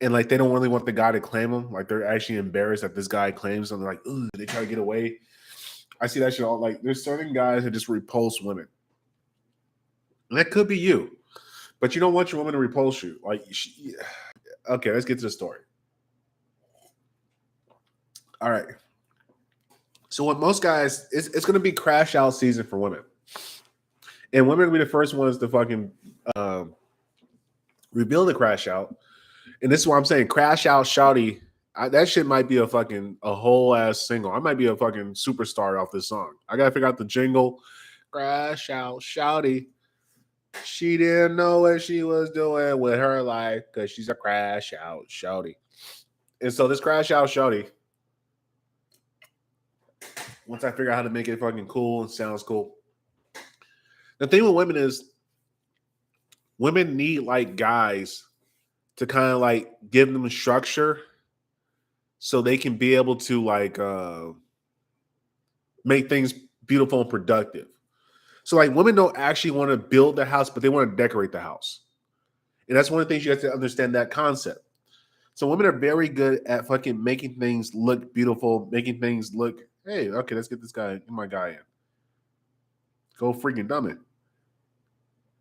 and like they don't really want the guy to claim them. Like they're actually embarrassed that this guy claims them. They're like, ooh, they try to get away. I see that shit all. Like there's certain guys that just repulse women, and that could be you, but you don't want your woman to repulse you. Like, okay, let's get to the story. All right. So what most guys, it's going to be crash out season for women, and women will be the first ones to fucking reveal the crash out. And this is why I'm saying crash out, shouty. That shit might be a whole ass single. I might be a fucking superstar off this song. I gotta figure out the jingle. Crash out, shouty. She didn't know what she was doing with her life because she's a crash out, shouty. And so this crash out, shouty. Once I figure out how to make it fucking cool and sounds cool. The thing with women is women need like guys to kind of like give them structure so they can be able to like make things beautiful and productive. So like women don't actually want to build the house, but they want to decorate the house. And that's one of the things you have to understand that concept. So women are very good at fucking making things look beautiful, making things look, hey, okay, let's get my guy in. Go freaking dumb it.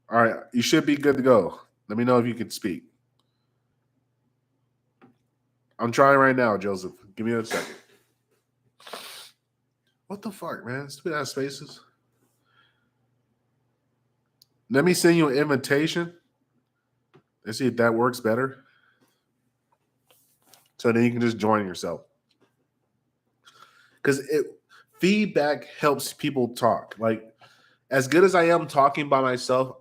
All right, you should be good to go. Let me know if you can speak. I'm trying right now, Joseph. Give me a second. What the fuck, man? Stupid ass spaces. Let me send you an invitation. Let's see if that works better. So then you can just join yourself. Because feedback helps people talk. Like, as good as I am talking by myself,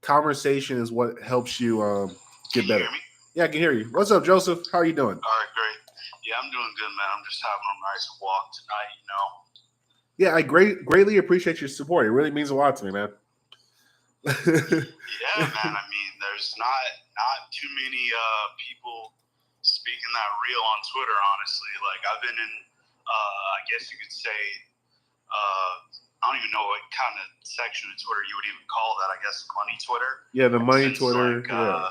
conversation is what helps you get better. Yeah, I can hear you. What's up, Joseph? How are you doing? All right, great. Yeah, I'm doing good, man. I'm just having a nice walk tonight, Yeah, I greatly appreciate your support. It really means a lot to me, man. Yeah, man. I mean, there's not too many people speaking that real on Twitter, honestly. Like, I've been in, I guess you could say, I don't even know what kind of section of Twitter you would even call that. I guess money Twitter. Yeah, the money Twitter. Like, yeah.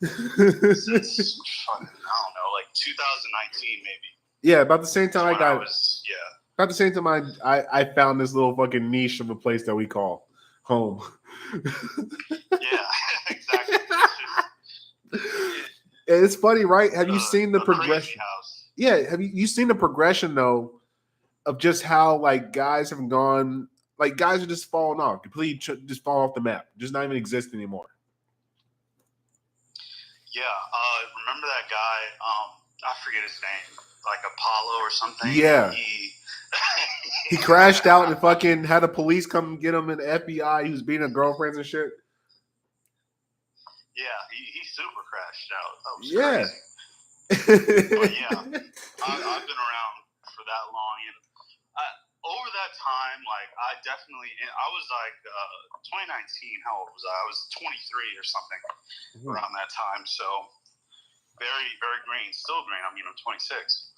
Since I don't know, like 2019 maybe. Yeah, about the same time About the same time I found this little fucking niche of a place that we call home. Yeah, exactly. It's funny, right? Have you seen the progression? Yeah, have you seen the progression though of just how like guys have gone, like guys are just falling off, completely just fall off the map, just not even exist anymore. Yeah, remember that guy? I forget his name, like Apollo or something. Yeah, he crashed out and fucking had the police come get him, and the FBI. He was beating up girlfriends and shit. Yeah, he super crashed out. That was crazy. But yeah, I've been around for that long, and over that time, like I was like 2019. How old was I? I was 23 or something around that time. So very, very green, still green. I mean, I'm 26.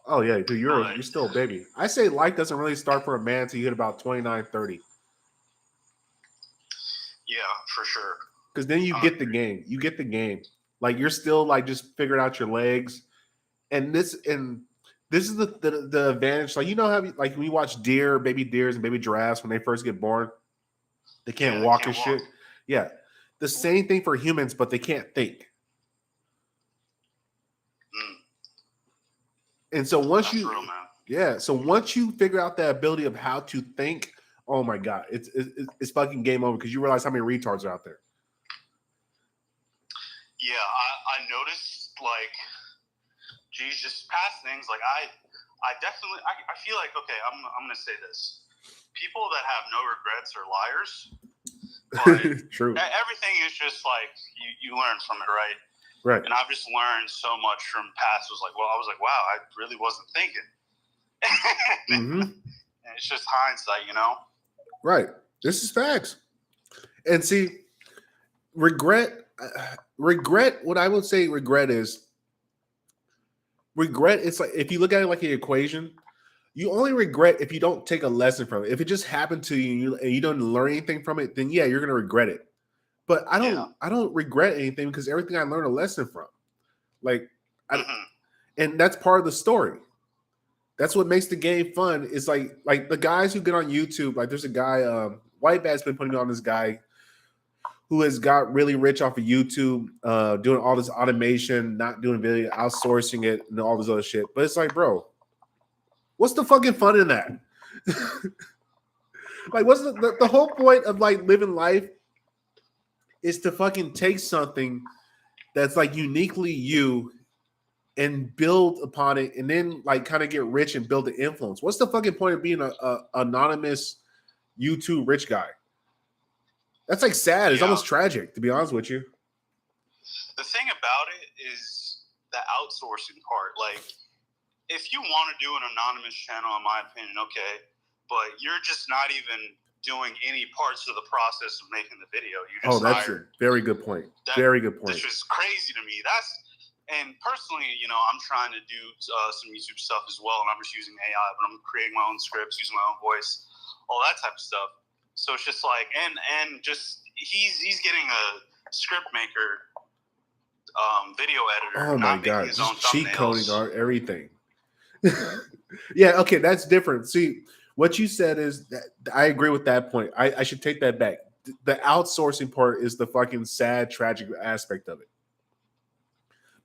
Oh yeah, dude, you're still a baby. I say life doesn't really start for a man until you hit about 29, 30. Yeah, for sure. Because then you get the game. You get the game. Like you're still like just figuring out your legs, and this is the advantage. Like you know how like we watch baby deers and baby giraffes when they first get born, they can't walk and shit. Yeah, the same thing for humans, but they can't think. And so once once you figure out the ability of how to think, oh my god, it's fucking game over because you realize how many retards are out there. Yeah, I noticed like, geez, just past things like I definitely feel like okay, I'm gonna say this: people that have no regrets are liars. But true. Everything is just like you learn from it, right? Right. And I've just learned so much from past. I was like, wow, I really wasn't thinking. And it's just hindsight, you know? Right. This is facts. And see, regret, what I would say regret is, it's like, if you look at it like an equation, you only regret if you don't take a lesson from it. If it just happened to you and you don't learn anything from it, then yeah, you're going to regret it. But I don't regret anything because everything I learned a lesson from. Like, Mhm. and that's part of the story. That's what makes the game fun. Is like the guys who get on YouTube. Like, there's a guy, White Bat's been putting on this guy who has got really rich off of YouTube, doing all this automation, not doing video, outsourcing it, and all this other shit. But it's like, bro, what's the fucking fun in that? Like, what's the whole point of like living life is to fucking take something that's like uniquely you and build upon it, and then like kind of get rich and build the influence. What's the fucking point of being a anonymous YouTube rich guy? That's like sad. It's Yeah. almost tragic, to be honest with you. The thing about it is the outsourcing part. Like, if you want to do an anonymous channel, in my opinion, okay, but you're just not even doing any parts of the process of making the video. You just That's hired. a very good point. Very good point. Which is crazy to me. And personally, you know, I'm trying to do some YouTube stuff as well, and I'm just using AI, but I'm creating my own scripts, using my own voice, all that type of stuff. So it's just like, and just he's getting a script maker, video editor. Oh my not god, his own just cheat coding thumbnails. on everything. Yeah, okay, that's different. See, what you said is that I agree with that point. I should take that back. The outsourcing part is the fucking sad, tragic aspect of it.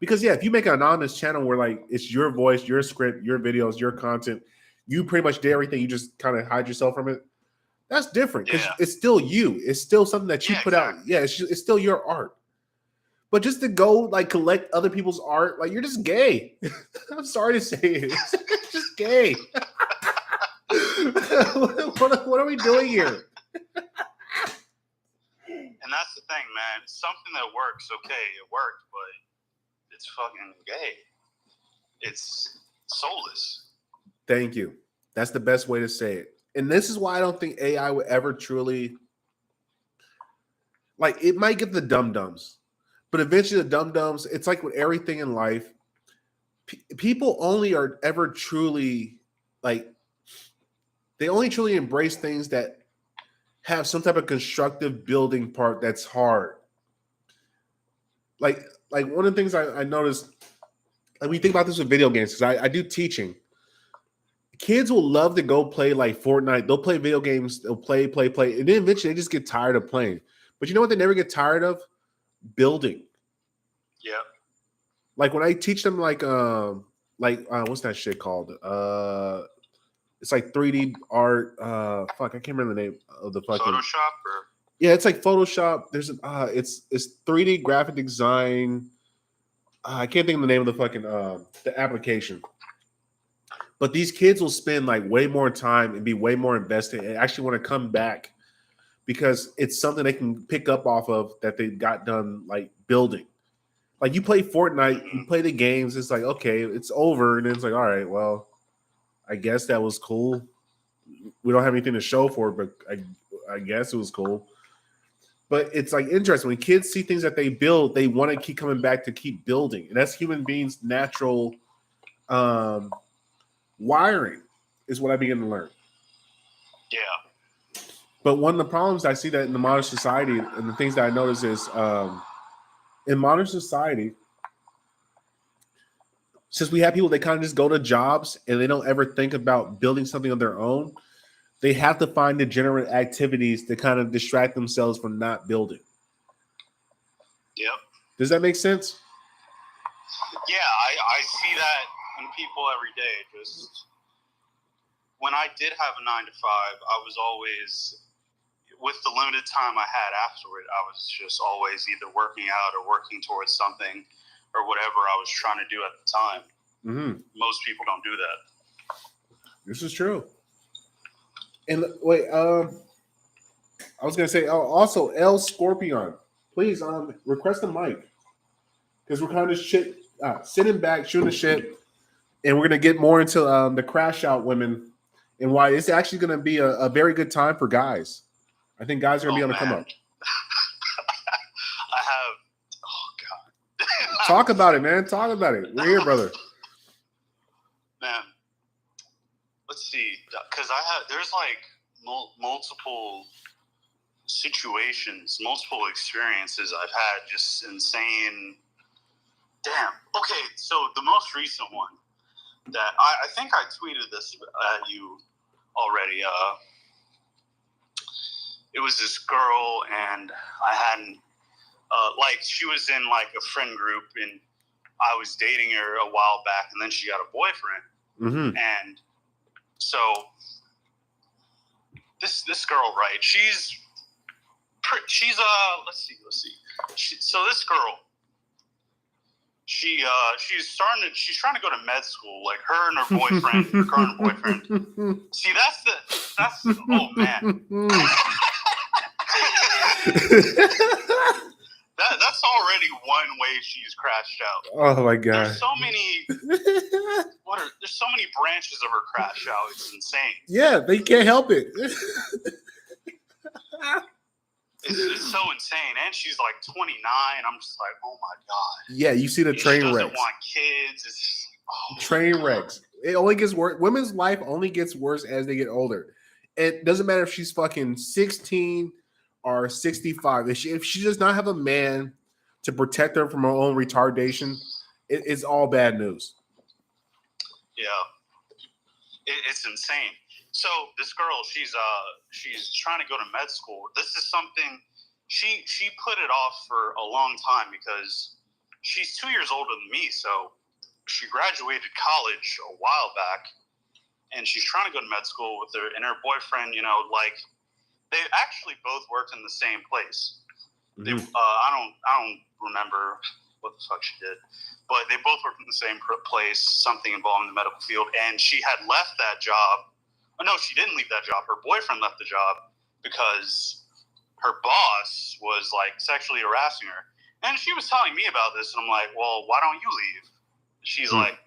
Because yeah, if you make an anonymous channel where like it's your voice, your script, your videos, your content, you pretty much do everything. You just kind of hide yourself from it. That's different because it's still you. It's still something that you put out. Yeah, it's still your art. But just to go like collect other people's art, like you're just gay. I'm sorry to say it. It's just gay. What are we doing here? And that's the thing, man. Something that works, okay, it worked, but it's fucking gay. It's soulless. Thank you. That's the best way to say it. And this is why I don't think AI would ever truly, like, it might get the dum-dums, but eventually the dum-dums, it's like with everything in life, people only are ever truly, like, they only truly embrace things that have some type of constructive building part that's hard. Like one of the things I noticed, like we think about this with video games, because I do teaching. Kids will love to go play like Fortnite. They'll play video games. They'll play, and then eventually they just get tired of playing. But you know what they never get tired of? Building. Yeah. Like when I teach them, like what's that shit called? It's like 3D art. Fuck, I can't remember the name of the fucking Photoshop or yeah, it's like Photoshop. There's it's 3D graphic design. I can't think of the name of the fucking the application. But these kids will spend like way more time and be way more invested and actually want to come back because it's something they can pick up off of that they got done like building. Like you play Fortnite, you play the games, it's like, okay, it's over. And then it's like, all right, well, I guess that was cool. We don't have anything to show for it, but I guess it was cool. But it's like interesting when kids see things that they build, they want to keep coming back to keep building. And that's human beings' natural wiring is what I begin to learn. Yeah. But one of the problems I see that in the modern society, and the things that I notice is in modern society, since we have people that kind of just go to jobs and they don't ever think about building something of their own, they have to find degenerate activities to kind of distract themselves from not building. Yep. Does that make sense? Yeah, I see that in people every day. Just when I did have a 9 to 5, I was always, with the limited time I had afterward, I was just always either working out or working towards something or whatever I was trying to do at the time. Mm-hmm. Most people don't do that. This is true. And wait, I was gonna say also L Scorpion, please request a mic because we're kind of sitting back shooting the shit, and we're gonna get more into the crash out women and why it's actually gonna be a very good time for guys. I think guys are gonna be on the come up. I have. Oh God. Talk about it, man. Talk about it. We're here, brother. Man, let's see, because there's like multiple situations, multiple experiences I've had, just insane. Damn, Okay, so the most recent one that I think I tweeted this at you already. It was this girl, and I hadn't like she was in like a friend group, and I was dating her a while back, and then she got a boyfriend, and so this girl, right? She's let's see. So this girl, she's trying to go to med school, like her and her boyfriend, her current boyfriend. See, that's oh man. That's already one way she's crashed out. Oh my god! There's so many. There's so many branches of her crash out. It's insane. Yeah, they can't help it. It's so insane, and she's like 29. I'm just like, oh my god. Yeah, you see the train she wrecks. Doesn't want kids. It's train wrecks. It only gets worse. Women's life only gets worse as they get older. It doesn't matter if she's fucking 16 or 65. If she does not have a man to protect her from her own retardation, it's all bad news. Yeah, it's insane. So this girl, she's trying to go to med school. This is something she put it off for a long time because she's 2 years older than me. So she graduated college a while back, and she's trying to go to med school with her and her boyfriend. You know, like they actually both worked in the same place. Mm-hmm. I don't remember what the fuck she did, but they both worked in the same place, something involving the medical field. And she had left that job. Oh, no, she didn't leave that job. Her boyfriend left the job because her boss was like sexually harassing her. And she was telling me about this, and I'm like, well, why don't you leave? She's like,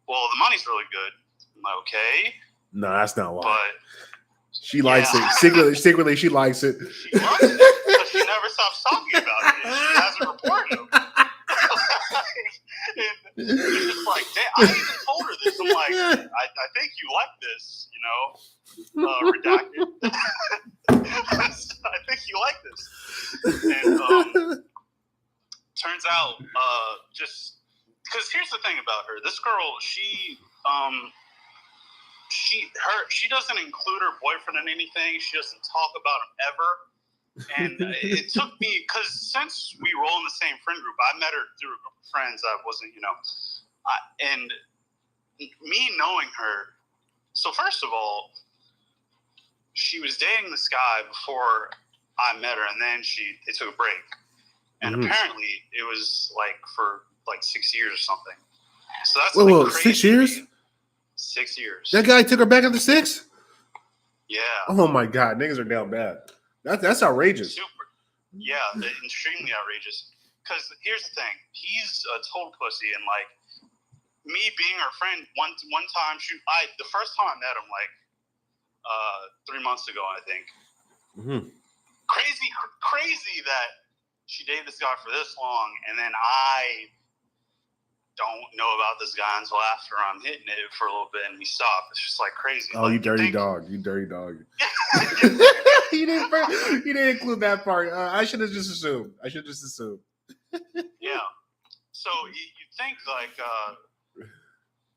well, the money's really good. I'm like, okay. No, that's not why. But she likes it. Secretly, she likes it. She loves it, but she never stops talking about it. And she hasn't reported him. And it's just like, I even told her this. I'm like, I think you like this, redacted. I think you like this. And turns out, just because here's the thing about her. This girl, she doesn't include her boyfriend in anything. She doesn't talk about him ever. And it took me, because since we roll in the same friend group, I met her through a group of friends. I wasn't, and me knowing her. So first of all, she was dating this guy before I met her, and then they took a break. And apparently it was like for like 6 years or something. So that's whoa, 6 years? 6 years. That guy took her back after 6? Yeah. Oh my god, niggas are down bad. That's outrageous. Super. Yeah, extremely outrageous. Because here's the thing, he's a total pussy, and like me being her friend, one time the first time I met him, like 3 months ago, I think. Mm-hmm. Crazy that she dated this guy for this long, and then I don't know about this guy until after I'm hitting it for a little bit, and we stop. It's just like crazy. Oh, like, you dirty dog! You dirty dog! You didn't include that part. I should have just assumed. Yeah. So you think like,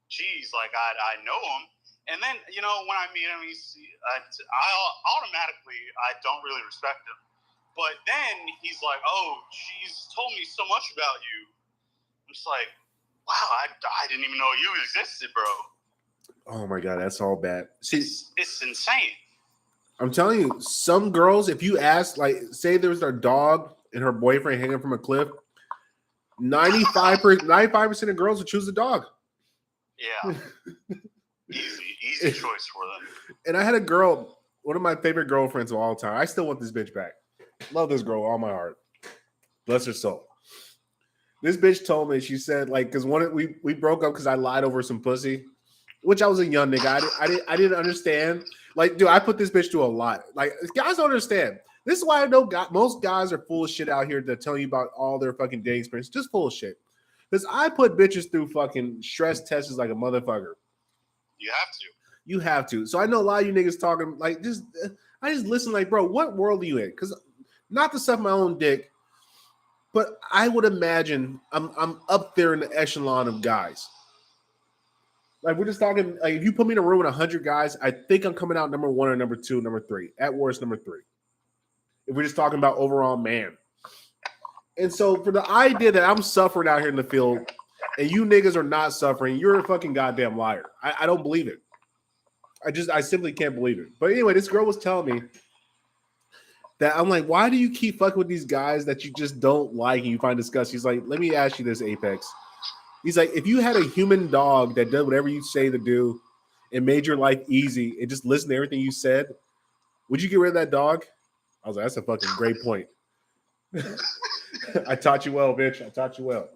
geez, like I know him, and then when I meet him, I automatically I don't really respect him. But then he's like, oh, she's told me so much about you. I'm just like, wow, I didn't even know you existed, bro. Oh my god, that's all bad. See, it's insane. I'm telling you, some girls, if you ask, like, say there's their dog and her boyfriend hanging from a cliff, 95% of girls would choose the dog. Yeah. Easy choice for them. And I had a girl, one of my favorite girlfriends of all time. I still want this bitch back. Love this girl with all my heart. Bless her soul. This bitch told me, she said, like, because we broke up because I lied over some pussy, which I was a young nigga. I didn't understand. Like, dude, I put this bitch through a lot. Like, guys don't understand. This is why I know most guys are full of shit out here that tell you about all their fucking dating experience. Just full of shit. Because I put bitches through fucking stress tests like a motherfucker. You have to. So I know a lot of you niggas talking like I just listen like, bro, what world are you in? Because not to suck my own dick, But I would imagine I'm up there in the echelon of guys. Like we're just talking. Like if you put me in a room with 100 guys, I think I'm coming out number 1 or number 2, number 3. At worst, number 3. If we're just talking about overall man. And so for the idea that I'm suffering out here in the field and you niggas are not suffering, you're a fucking goddamn liar. I don't believe it. I simply can't believe it. But anyway, this girl was telling me that I'm like, why do you keep fucking with these guys that you just don't like and you find disgusting? He's like, let me ask you this, Apex. He's like, if you had a human dog that did whatever you say to do and made your life easy and just listened to everything you said, would you get rid of that dog? I was like, that's a fucking great point. I taught you well, bitch. I taught you well.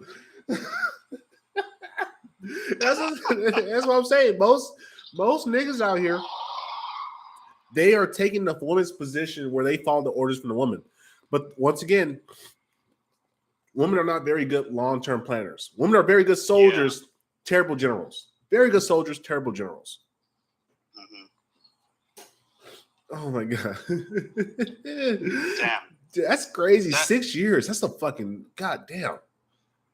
That's what I'm saying. Most niggas out here, they are taking the woman's position where they follow the orders from the woman. But once again, women are not very good long-term planners. Women are very good soldiers, terrible generals. Very good soldiers, terrible generals. Mm-hmm. Oh my God. Damn. Dude, that's crazy. 6 years. That's a fucking goddamn.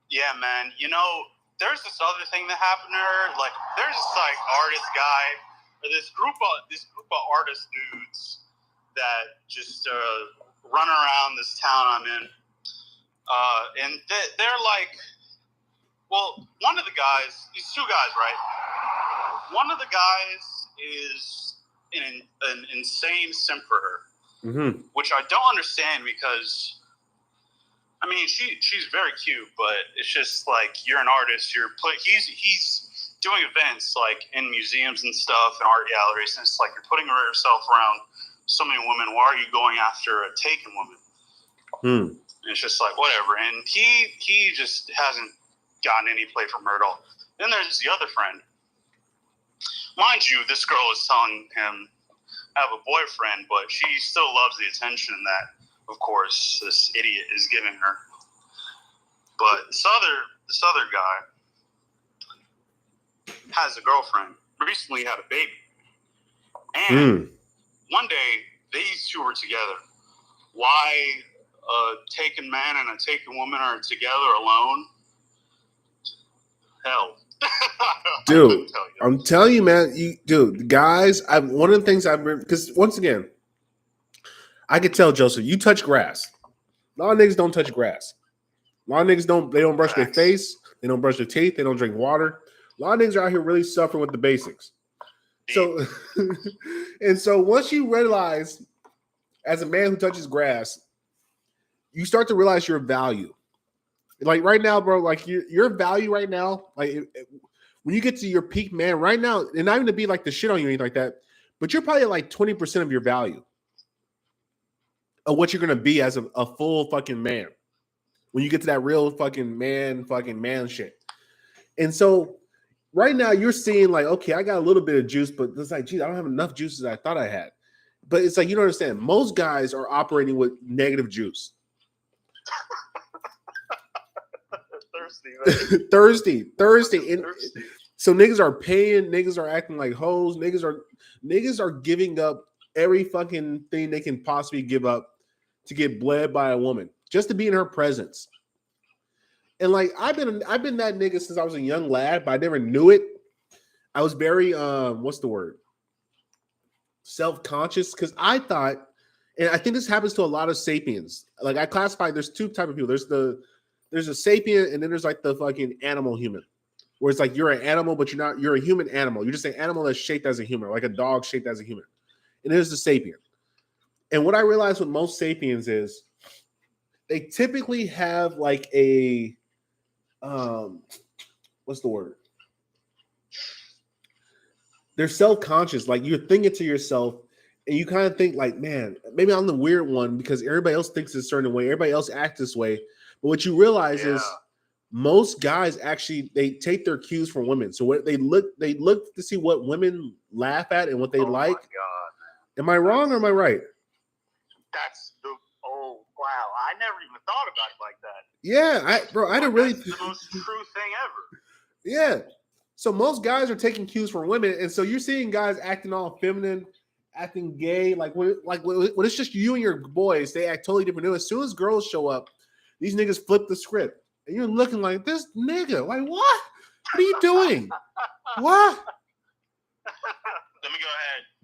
Yeah, man. You know, there's this other thing that happened to her. Like, there's this like artist guy, or this group of artist dudes that just run around this town I'm in, and they're like, well, one of the guys, these two guys, right? One of the guys is an insane simp for her. Mm-hmm. Which I don't understand because, I mean, she's very cute, but it's just like you're an artist. He's doing events like in museums and stuff and art galleries, and it's like you're putting yourself around so many women. Why are you going after a taken woman? And it's just like whatever. And he just hasn't gotten any play from her at all. Then there's the other friend. Mind you, this girl is telling him have a boyfriend, but she still loves the attention that, of course, this idiot is giving her. But this other guy has a girlfriend. Recently had a baby, and one day these two were together. Why a taken man and a taken woman are together alone? Hell. Dude, I'm telling you, man. Guys, one of the things I've been, because once again, I could tell Joseph, you touch grass. A lot of niggas don't touch grass. A lot of niggas don't brush their face, they don't brush their teeth, they don't drink water. A lot of niggas are out here really suffering with the basics. So, and so once you realize, as a man who touches grass, you start to realize your value. Like right now, bro, like your value right now, like when you get to your peak man right now, and not even to be like the shit on you or anything like that, but you're probably like 20% of your value of what you're going to be as a full fucking man when you get to that real fucking man shit. And so right now you're seeing like, okay, I got a little bit of juice, but it's like, geez, I don't have enough juice as I thought I had. But it's like, you don't understand. Most guys are operating with negative juice. Thirsty. And so niggas are paying, niggas are acting like hoes, niggas are giving up every fucking thing they can possibly give up to get bled by a woman just to be in her presence. And like I've been that nigga since I was a young lad, but I never knew it. I was very what's the word? Self-conscious, because I thought, and I think this happens to a lot of sapiens. Like I classify, there's two type of people. There's a sapien, and then there's like the fucking animal human, where it's like you're an animal, but you're a human animal. You're just an animal that's shaped as a human, like a dog shaped as a human. And there's the sapien. And what I realized with most sapiens is they typically have like a what's the word? They're self-conscious. Like you're thinking to yourself, and you kind of think like, man, maybe I'm the weird one because everybody else thinks a certain way. Everybody else acts this way. But what you realize is most guys actually, they take their cues from women. So what they look to see what women laugh at and what they like. My God, am I wrong or am I right? Wow. I never even thought about it like that. Yeah, I don't really. That's the most true thing ever. Yeah. So most guys are taking cues from women, and so you're seeing guys acting all feminine, acting gay. Like when it's just you and your boys, they act totally different. As soon as girls show up, These niggas flip the script. And you're looking like, this nigga, like, what? What are you doing? What? Let me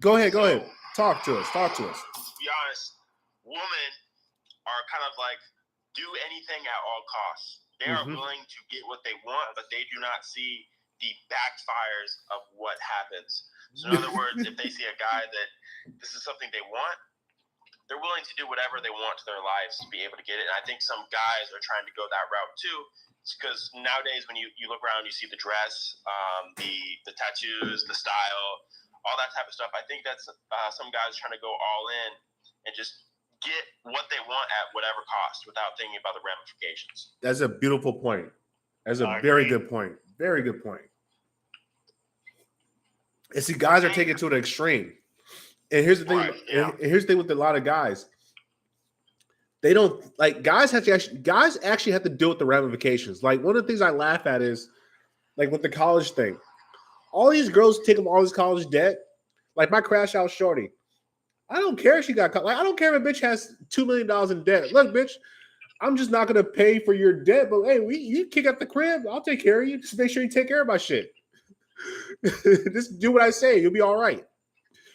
go ahead. Go ahead. Talk to us. To be honest, women are kind of like, do anything at all costs. They are willing to get what they want, but they do not see the backfires of what happens. So in other words, if they see a guy that this is something they want, they're willing to do whatever they want to their lives to be able to get it. And I think some guys are trying to go that route too. It's because nowadays when you look around, you see the dress, the tattoos, the style, all that type of stuff. I think that's some guys trying to go all in and just get what they want at whatever cost without thinking about the ramifications. That's a beautiful point. That's a very good point. Very good point. And see, guys are taking it to the extreme. And here's the thing. Right, yeah. And here's the thing with a lot of guys. They don't like guys actually have to deal with the ramifications. Like one of the things I laugh at is like with the college thing. All these girls take up all this college debt. Like my crash out shorty. I don't care if she got caught. Like I don't care if a bitch has $2 million in debt. Look, bitch, I'm just not gonna pay for your debt. But hey, you kick out the crib. I'll take care of you. Just make sure you take care of my shit. Just do what I say. You'll be all right.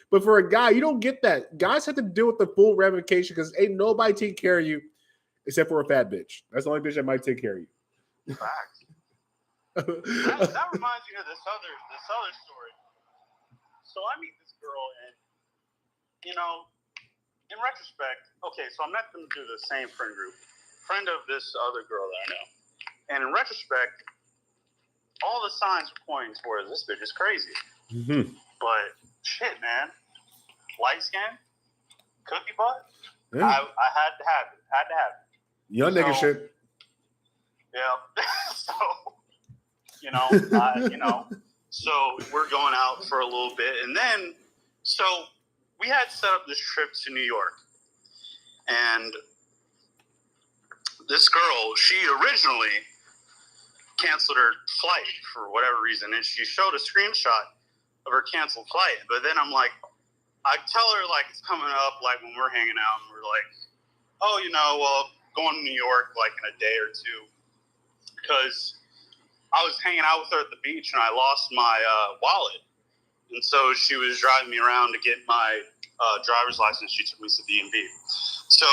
But for a guy, you don't get that. Guys have to deal with the full ramification because ain't nobody take care of you except for a fat bitch. That's the only bitch that might take care of you. Facts. that reminds me of this other story. So I meet this girl, and in retrospect, okay, so I met them through the same friend group, friend of this other girl that I know, and in retrospect, all the signs were pointing towards this bitch is crazy. Mm-hmm. But shit, man, light skin, cookie butt. Yeah. I had to have it. Young nigga shit. Yeah. So we're going out for a little bit, and then so we had set up this trip to New York, and this girl, she originally canceled her flight for whatever reason, and she showed a screenshot of her canceled flight. But then I'm like, I tell her like it's coming up, like when we're hanging out, and we're like, oh, going to New York like in a day or two, because I was hanging out with her at the beach and I lost my wallet, and so she was driving me around to get my driver's license. She took me to DMV, so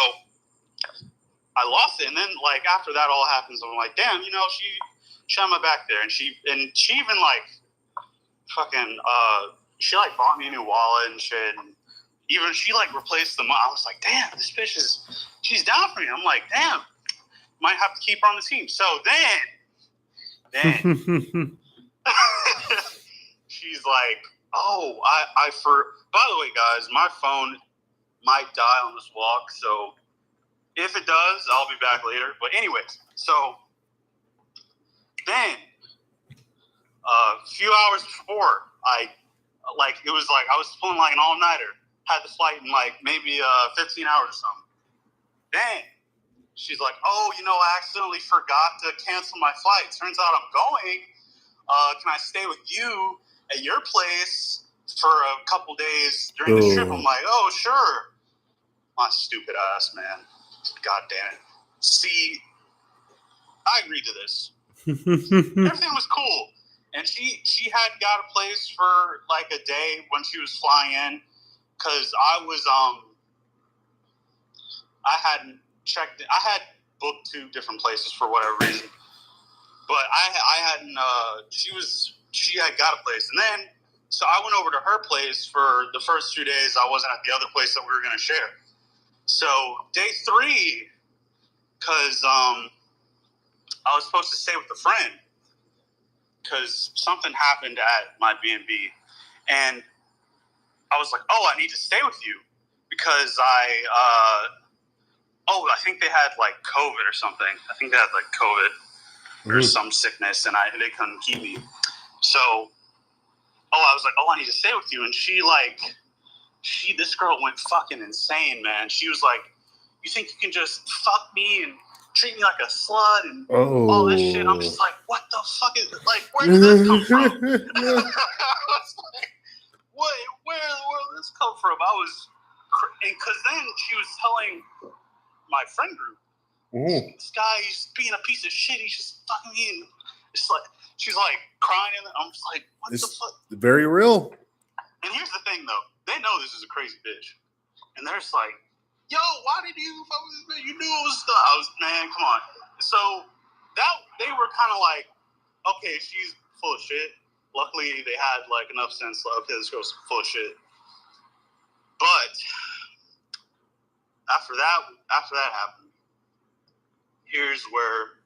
I lost it. And then like after that all happens, I'm like, damn, she had my back there, and she even like fucking she like bought me a new wallet and shit, and even she like replaced the money. I was like, damn, this bitch she's down for me. I'm like, damn, might have to keep her on the team. So then she's like, oh, by the way, guys, my phone might die on this walk, so if it does, I'll be back later. But anyways, so then a few hours before, it was like I was pulling like an all-nighter, had the flight in like maybe 15 hours or something. Then she's like, oh, I accidentally forgot to cancel my flight. Turns out I'm going. Can I stay with you at your place for a couple days during the trip? I'm like, oh, sure. My stupid ass, man. God damn it. See, I agreed to this. Everything was cool. And she had got a place for like a day when she was flying in, because I hadn't checked it. I had booked 2 different places for whatever reason, but I hadn't. She had got a place, and then so I went over to her place for the first 2 days. I wasn't at the other place that we were going to share. So day 3, because I was supposed to stay with a friend, because something happened at my B&B, and I was like, oh, I need to stay with you because I think they had like COVID or something. I think they had like COVID or some sickness, and they couldn't keep me. So, I was like, oh, I need to stay with you. And this girl went fucking insane, man. She was like, you think you can just fuck me and treat me like a slut and all this shit? I'm just like, what the fuck is it? Like, where did this come from? I was like, where in the world did this come from? Because then she was telling my friend group This guy, he's being a piece of shit. He's just fucking me. And it's like, she's like crying. And I'm just like, what the fuck? Very real. And here's the thing, though. They know this is a crazy bitch. And they're just like, yo, why did you fuck with this bitch? You knew it was stuff. I was, man, come on. So they were kind of like, okay, she's full of shit. Luckily, they had like enough sense. Like, okay, this girl's full of shit. But after that happened, here's where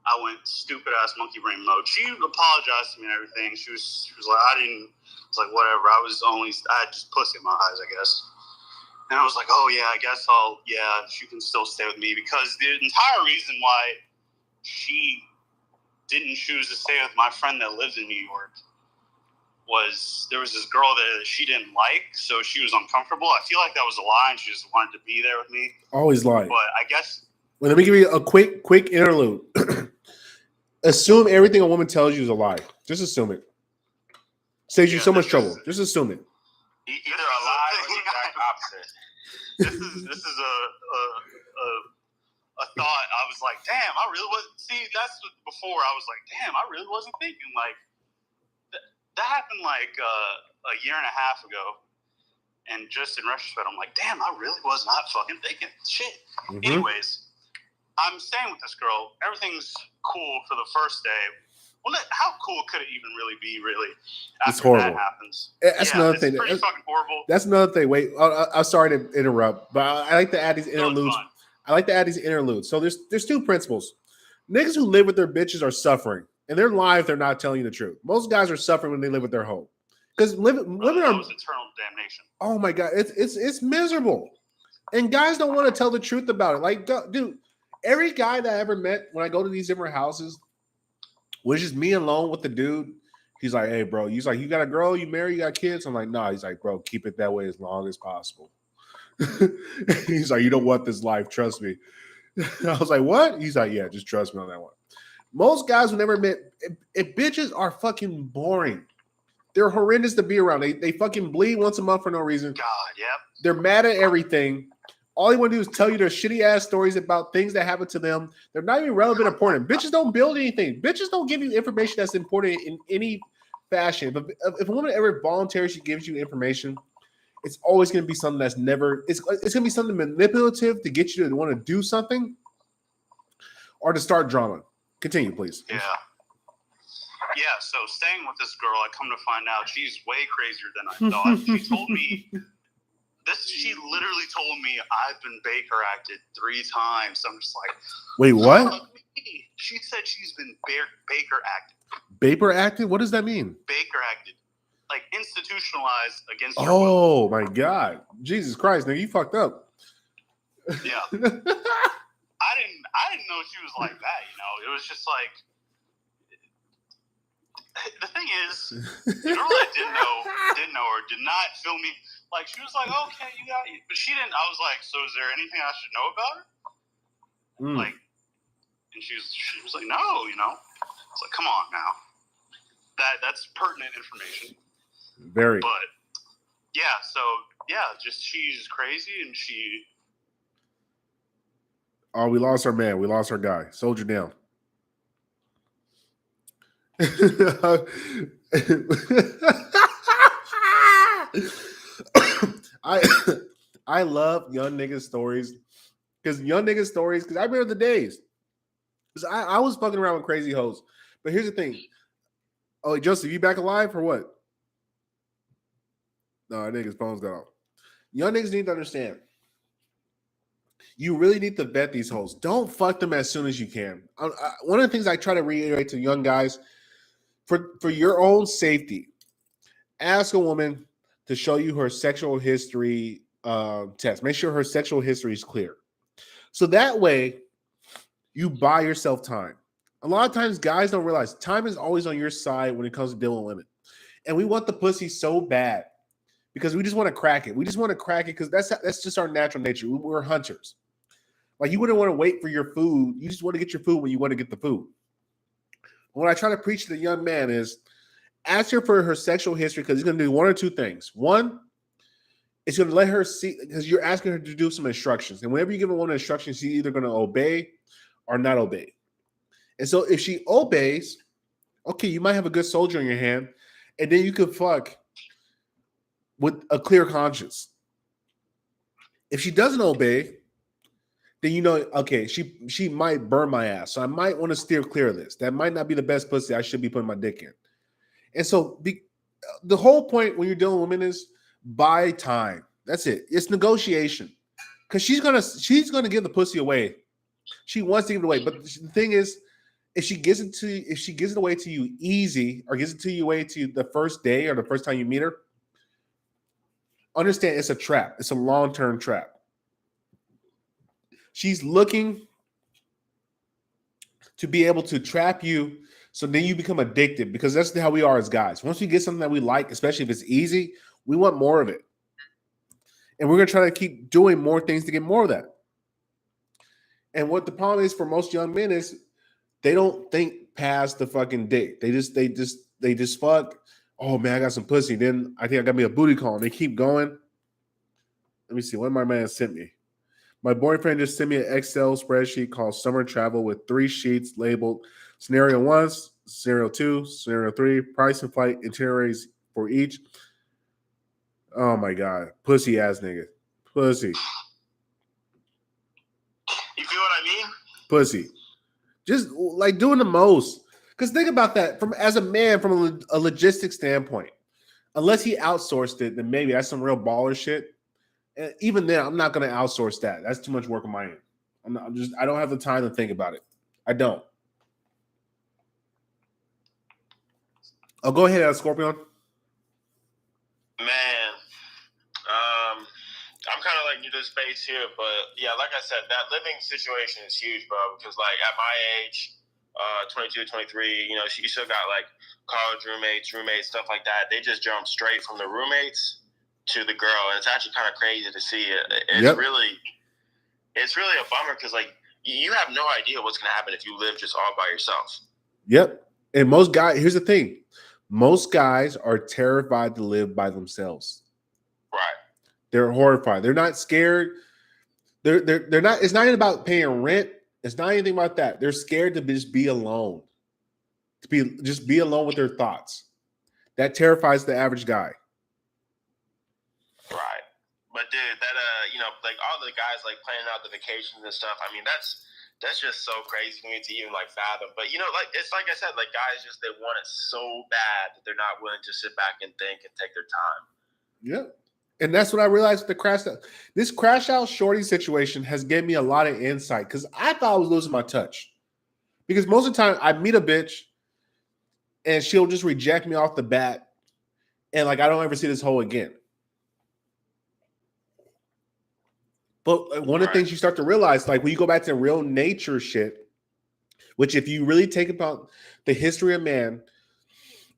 I went stupid ass monkey brain mode. She apologized to me and everything. She was like, it's like whatever. I had just pussy in my eyes, I guess. And I was like, oh yeah, I guess she can still stay with me, because the entire reason why she didn't choose to stay with my friend that lives in New York was there was this girl that she didn't like, so she was uncomfortable. I feel like that was a lie, and she just wanted to be there with me. Always lie. But I guess. Well, let me give you a quick interlude. Assume everything a woman tells you is a lie. Just assume it. Saves you so much trouble. Just assume it. Either a lie or the exact opposite. This is a thought. I was like, damn, I really wasn't. See, that's before I was like, damn, I really wasn't thinking. Like, that happened like a year and a half ago. And just in retrospect, I'm like, damn, I really was not fucking thinking. Shit. Mm-hmm. Anyways, I'm staying with this girl. Everything's cool for the first day. Well, how cool could it even really be, really? It's horrible. That happens. That's another thing. It's pretty fucking horrible. That's another thing. Wait, I'm sorry to interrupt, but I like to add these interludes. I like to add these interludes. So there's two principles. Niggas who live with their bitches are suffering. In their life, they're not telling you the truth. Most guys are suffering when they live with their hoe. Because women are eternal damnation. Oh my God, it's miserable. And guys don't want to tell the truth about it. Like, dude, every guy that I ever met when I go to these different houses was just me alone with the dude. He's like, hey, bro, he's like, you got a girl, you married, you got kids? I'm like, no. He's like, bro, keep it that way as long as possible. He's like, you don't want this life, trust me. I was like, what? He's like, yeah, just trust me on that one. Most guys will never admit, if bitches are fucking boring. They're horrendous to be around. They fucking bleed once a month for no reason. God, yep. They're mad at everything. All they want to do is tell you their shitty ass stories about things that happen to them. They're not even relevant or important. Bitches don't build anything. Bitches don't give you information that's important in any fashion. If a woman ever voluntarily gives you information, it's always going to be something that's never. It's going to be something manipulative to get you to want to do something or to start drama. Continue, please. Yeah. Yeah, so staying with this girl, I come to find out she's way crazier than I thought. She told me she literally told me I've been Baker acted 3 times. I'm just like, wait, what? She said she's been Baker acted. Baker acted? What does that mean? Baker acted. Like institutionalized against your will. My God. Jesus Christ, nigga, you fucked up. Yeah. I didn't know she was like that, you know. It was just like, the thing is, the girl that didn't know her did not feel me. Like, she was like, okay, you got it. But she didn't. I was like, so is there anything I should know about her? Like, and she was like, no, you know. It's like, come on now. That's pertinent information. Very. But, yeah, so, yeah, just she's crazy and she. Oh, we lost our man. We lost our guy. Soldier down. I love young niggas stories because I remember the days because I was fucking around with crazy hoes. But here's the thing. Oh, Joseph, you back alive or what? No, I think his phone's got off. Young niggas need to understand. You really need to vet these hoes. Don't fuck them as soon as you can. One of the things I try to reiterate to young guys, for your own safety, ask a woman to show you her sexual history test. Make sure her sexual history is clear. So that way, you buy yourself time. A lot of times, guys don't realize time is always on your side when it comes to dealing with women. And we want the pussy so bad because we just want to crack it. We just want to crack it because that's just our natural nature. We're hunters. Like, you wouldn't want to wait for your food. You just want to get your food when you want to get the food. What I try to preach to the young man is ask her for her sexual history because he's going to do one or two things. One, it's going to let her see, because you're asking her to do some instructions. And whenever you give a woman instructions, she's either going to obey or not obey. And so if she obeys, okay, you might have a good soldier in your hand, and then you can fuck with a clear conscience. If she doesn't obey, then you know, okay, she might burn my ass. So I might want to steer clear of this. That might not be the best pussy I should be putting my dick in. And so the whole point when you're dealing with women is buy time. That's it. It's negotiation. Because she's gonna give the pussy away. She wants to give it away. But the thing is, if she gives it away to you easy, or gives it to you away to you the first day or the first time you meet her, understand it's a trap. It's a long-term trap. She's looking to be able to trap you, so then you become addicted, because that's how we are as guys. Once we get something that we like, especially if it's easy, we want more of it. And we're going to try to keep doing more things to get more of that. And what the problem is for most young men is they don't think past the fucking date. They just fuck. Oh man, I got some pussy. Then I think I got me a booty call. And they keep going. Let me see. What my man sent me. My boyfriend just sent me an Excel spreadsheet called Summer Travel with 3 sheets labeled Scenario 1, Scenario 2, Scenario 3, price and flight itineraries for each. Oh my God. Pussy ass nigga. Pussy. You feel what I mean? Pussy. Just like doing the most. Because think about that as a man, from a logistics standpoint. Unless he outsourced it, then maybe that's some real baller shit. And even then, I'm not going to outsource that. That's too much work on my end. I don't have the time to think about it. I don't. Oh, go ahead, Scorpion. Man, I'm kind of like new to the space here, but yeah, like I said, that living situation is huge, bro. Because like at my age, 22, 23, you know, you still got like college roommates, stuff like that. They just jump straight from the roommates to the girl, and it's actually kind of crazy to see it. It's really a bummer, because like you have no idea what's going to happen if you live just all by yourself. Yep. And most guys, here's the thing. Most guys are terrified to live by themselves. Right. They're horrified. They're not scared. They're not. It's not even about paying rent. It's not anything about that. They're scared to just be alone. Just be alone with their thoughts. That terrifies the average guy. Right. But dude, that you know, like all the guys like planning out the vacations and stuff. I mean, that's just so crazy for me to even like fathom. But you know, like it's like I said, like guys just they want it so bad that they're not willing to sit back and think and take their time. Yeah. And that's what I realized with the crash out. This crash out shorty situation has given me a lot of insight, because I thought I was losing my touch. Because most of the time I meet a bitch and she'll just reject me off the bat, and like I don't ever see this hoe again. But one of the things you start to realize, like when you go back to real nature shit, which if you really take about the history of man,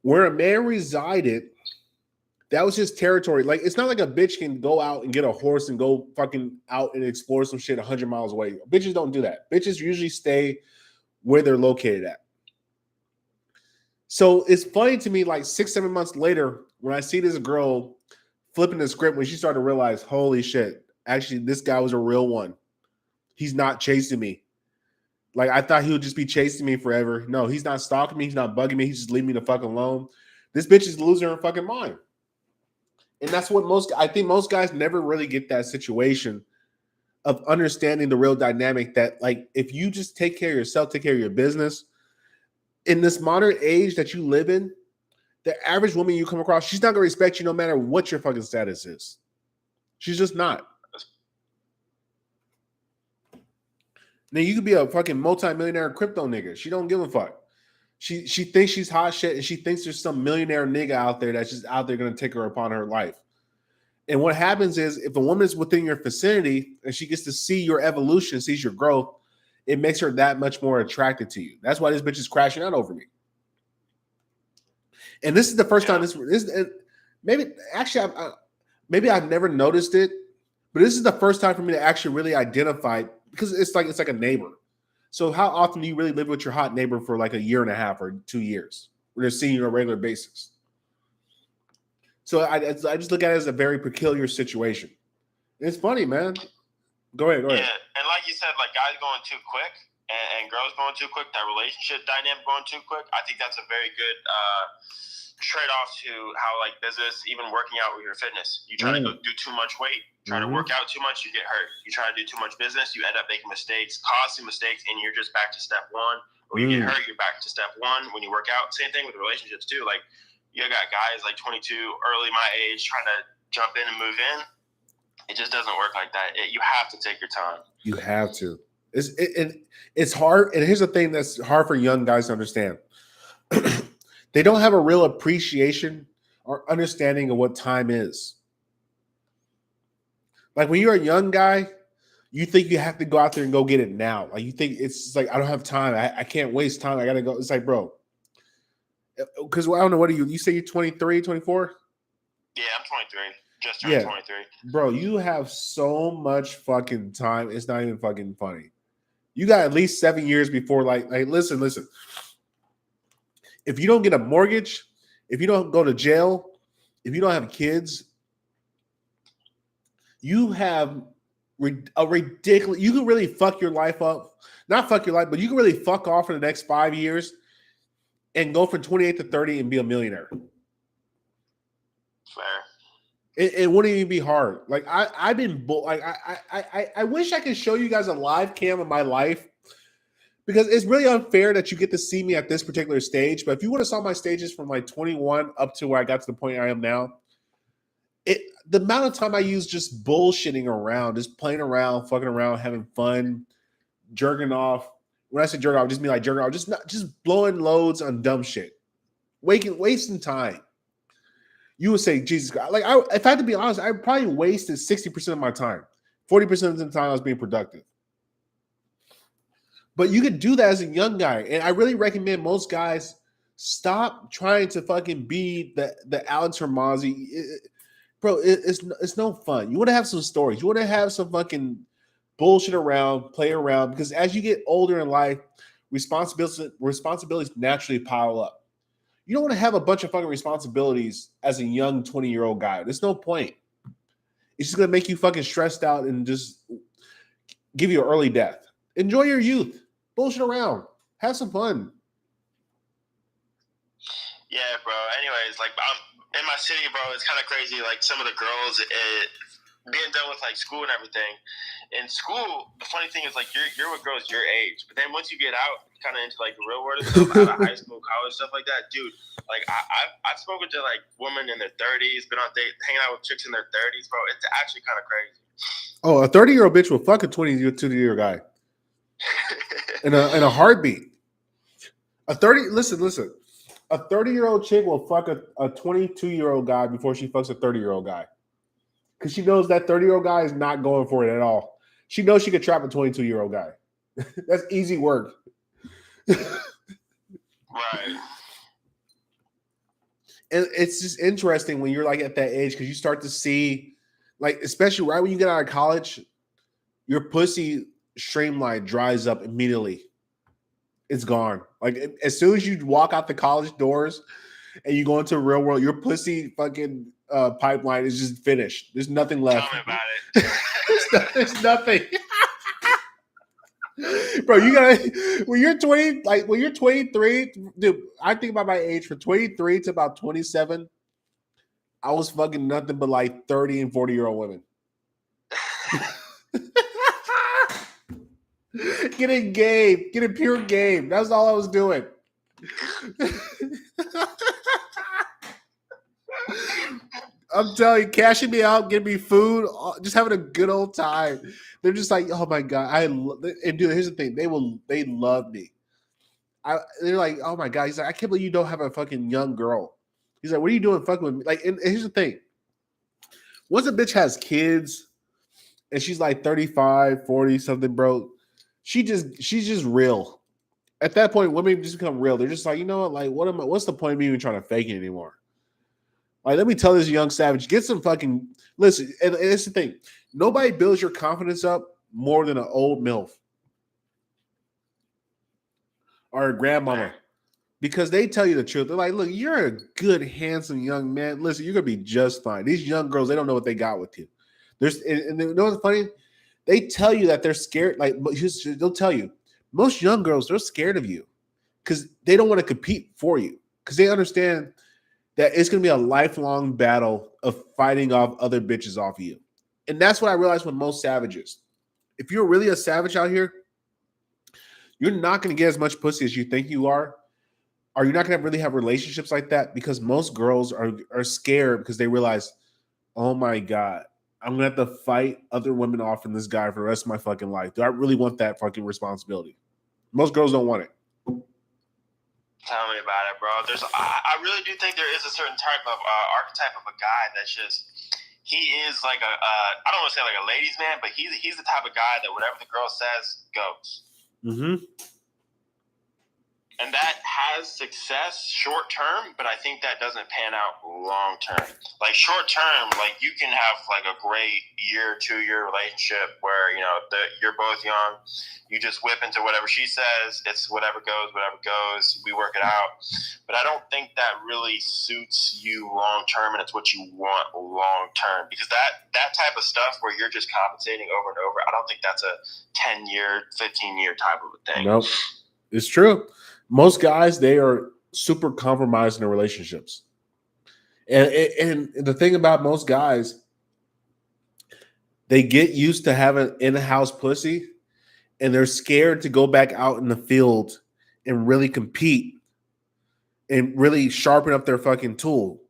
where a man resided, that was his territory. Like, it's not like a bitch can go out and get a horse and go fucking out and explore some shit 100 miles away. Bitches don't do that. Bitches usually stay where they're located at. So it's funny to me, like 6-7 months later, when I see this girl flipping the script, when she started to realize, holy shit, actually, this guy was a real one. He's not chasing me. Like, I thought he would just be chasing me forever. No, he's not stalking me. He's not bugging me. He's just leaving me the fuck alone. This bitch is losing her fucking mind. And that's what I think most guys never really get that situation of understanding the real dynamic that, like, if you just take care of yourself, take care of your business, in this modern age that you live in, the average woman you come across, she's not going to respect you no matter what your fucking status is. She's just not. Now, you could be a fucking multi-millionaire crypto nigga. She don't give a fuck. She thinks she's hot shit, and she thinks there's some millionaire nigga out there that's just out there going to take her upon her life. And what happens is, if a woman's within your vicinity and she gets to see your evolution, sees your growth, it makes her that much more attracted to you. That's why this bitch is crashing out over me. And this is the first time maybe I've never noticed it, but this is the first time for me to actually really identify, because it's like a neighbor. So how often do you really live with your hot neighbor for like a year and a half or 2 years when they're seeing you on a regular basis? So I just look at it as a very peculiar situation. It's funny, man. Go ahead. Yeah, and like you said, like guys going too quick and girls going too quick, that relationship dynamic going too quick. I think that's a very good trade-off to how like business, even working out with your fitness. You try to go do too much weight, try to work out too much, you get hurt. You try to do too much business, you end up making mistakes, causing mistakes, and you're just back to step one. Or you get hurt, you're back to step one when you work out. Same thing with relationships too. Like you got guys like 22, early my age, trying to jump in and move in. It just doesn't work like that. You have to take your time. You have to. It's hard. And here's the thing that's hard for young guys to understand. They don't have a real appreciation or understanding of what time is. Like when you're a young guy, you think you have to go out there and go get it now. Like you think it's like, I don't have time. I can't waste time. I got to go. It's like, bro, because I don't know. What are you say you're 23, 24? Yeah, I'm 23. Just turned 23. Bro, you have so much fucking time. It's not even fucking funny. You got at least 7 years before, like listen. If you don't get a mortgage, if you don't go to jail, if you don't have kids, you have a ridiculous. You can really fuck your life up. Not fuck your life, but you can really fuck off for the next 5 years and go from 28 to 30 and be a millionaire. Fair. It wouldn't even be hard. Like I've been like I wish I could show you guys a live cam of my life because it's really unfair that you get to see me at this particular stage. But if you would have saw my stages from like 21 up to where I got to the point I am now, the amount of time I use just bullshitting around, just playing around, fucking around, having fun, jerking off. When I say jerk off, I just mean like jerking off, just blowing loads on dumb shit, wasting time. You would say, Jesus God. Like, if I had to be honest, I probably wasted 60% of my time. 40% of the time I was being productive. But you could do that as a young guy. And I really recommend most guys stop trying to fucking be the Alex Hormozzi. Bro, it's no fun. You want to have some stories. You want to have some fucking bullshit around, play around. Because as you get older in life, responsibilities naturally pile up. You don't want to have a bunch of fucking responsibilities as a young 20-year-old guy. There's no point. It's just going to make you fucking stressed out and just give you an early death. Enjoy your youth. Bullshit around. Have some fun. Yeah, bro. Anyways, like in my city, bro, it's kind of crazy. Like some of the girls, being done with like school and everything. In school, the funny thing is like you're with girls your age, but then once you get out, kind of into like the real world and stuff, out of high school, college, stuff like that, dude. Like I've spoken to like women in their 30s, been on date, hanging out with chicks in their 30s, bro. It's actually kind of crazy. Oh, a 30-year-old bitch will fuck a 22-year guy in a heartbeat. Listen. A 30-year-old chick will fuck a 22-year-old guy before she fucks a 30-year-old guy. Because she knows that 30-year-old guy is not going for it at all. She knows she could trap a 22-year-old guy. That's easy work. Right. And it's just interesting when you're like at that age because you start to see, like, especially right when you get out of college, your pussy streamline dries up immediately. It's gone. Like as soon as you walk out the college doors and you go into the real world, your pussy fucking pipeline is just finished. There's nothing left. Tell me about it. There's nothing. Bro, you gotta when you're 23, dude. I think about my age from 23 to about 27. I was fucking nothing but like 30 and 40-year-old women. Getting game, getting pure game. That's all I was doing. I'm telling you, cashing me out, getting me food, just having a good old time. They're just like, oh my god, and dude, here's the thing, they love me. They're like, oh my god, he's like, I can't believe you don't have a fucking young girl. He's like, what are you doing fucking with me? Like, and here's the thing, once a bitch has kids and she's like 35, 40 something, bro, she's just real. At that point, women just become real. They're just like, you know what, like, what's the point of me even trying to fake it anymore? Like, let me tell this young savage, get some fucking listen. And it's the thing, nobody builds your confidence up more than an old MILF or a grandmama because they tell you the truth. They're like, look, you're a good, handsome young man. Listen, you're gonna be just fine. These young girls, they don't know what they got with you. And you know what's funny? They tell you that they're scared. Like they'll tell you, most young girls, they're scared of you because they don't want to compete for you because they understand that it's gonna be a lifelong battle of fighting off other bitches off of you. And that's what I realized with most savages. If you're really a savage out here, you're not gonna get as much pussy as you think you are. Or you're not going to really have relationships like that because most girls are scared because they realize, oh my God, I'm going to have to fight other women off from this guy for the rest of my fucking life. Do I really want that fucking responsibility? Most girls don't want it. Tell me about it, bro. I really do think there is a certain type of archetype of a guy that's just, he is like I don't want to say like a ladies' man, but he's the type of guy that whatever the girl says goes. Mm-hmm. And that has success short term, but I think that doesn't pan out long term. Like short term, like you can have like a great year, 2 year relationship where you're both young. You just whip into whatever she says. It's whatever goes. We work it out. But I don't think that really suits you long term, and it's what you want long term. Because that type of stuff where you're just compensating over and over, I don't think that's a 10-year, 15-year type of a thing. Nope, it's true. Most guys, they are super compromised in their relationships. And the thing about most guys, they get used to having in-house pussy and they're scared to go back out in the field and really compete and really sharpen up their fucking tool.